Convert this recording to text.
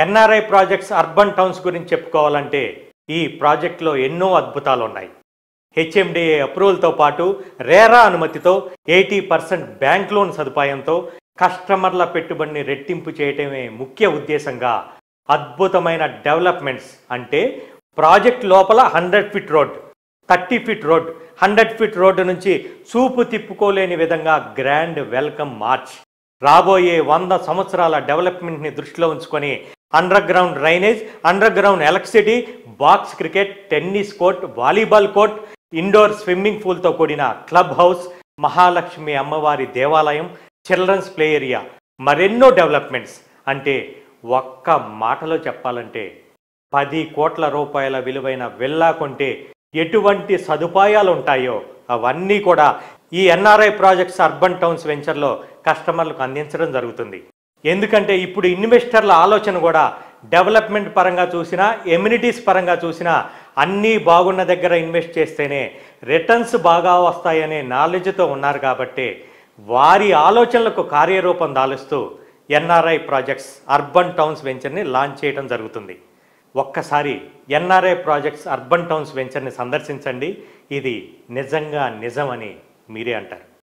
NRI projects urban towns గురించి చెప్పుకోవాలంటే ఈ ప్రాజెక్టులో ఎన్నో అద్భుతాలు ఉన్నాయి. హెచ్ఎండిఏ అప్రూవల్తో పాటు రేరా అనుమతితో 80% బ్యాంక్ లోన్ సదుపాయంతో కస్టమర్ల పెట్టుబడిని రెట్టింపు చేయటమే ముఖ్య ఉద్దేశంగా అద్భుతమైన డెవలప్మెంట్స్ అంటే ప్రాజెక్ట్ లోపల 100 feet road, 30 feet road, 100 feet road నుంచి చూపు తిప్పుకోలేని విధంగా గ్రాండ్ వెల్కమ్ మార్చ్, రాబోయే 100 సంవత్సరాల డెవలప్మెంట్ని దృష్టిలో ఉంచుకొని underground drainage, underground electricity, box cricket, tennis court, volleyball court, indoor swimming పూల్తో కూడిన క్లబ్ హౌస్, మహాలక్ష్మి అమ్మవారి దేవాలయం, చిల్డ్రన్స్ ప్లే ఏరియా, మరెన్నో డెవలప్మెంట్స్. అంటే ఒక్క మాటలో చెప్పాలంటే 10 కోట్ల రూపాయల విలువైన విల్లా కొంటే ఎటువంటి సదుపాయాలు ఉంటాయో అవన్నీ కూడా ఈ ఎన్ఆర్ఐ ప్రాజెక్ట్స్ అర్బన్ టౌన్స్ వెంచర్లో కస్టమర్లకు అందించడం జరుగుతుంది. ఎందుకంటే ఇప్పుడు ఇన్వెస్టర్ల ఆలోచన కూడా డెవలప్మెంట్ పరంగా చూసినా, ఎమ్యూనిటీస్ పరంగా చూసినా అన్నీ బాగున్న దగ్గర ఇన్వెస్ట్ చేస్తేనే రిటర్న్స్ బాగా వస్తాయనే నాలెడ్జ్తో ఉన్నారు. కాబట్టి వారి ఆలోచనలకు కార్యరూపం దాలుస్తూ ఎన్ఆర్ఐ ప్రాజెక్ట్స్ అర్బన్ టౌన్స్ వెంచర్ని లాంచ్ చేయడం జరుగుతుంది. ఒక్కసారి ఎన్ఆర్ఐ ప్రాజెక్ట్స్ అర్బన్ టౌన్స్ వెంచర్ని సందర్శించండి. ఇది నిజంగా నిజమని మీరే అంటారు.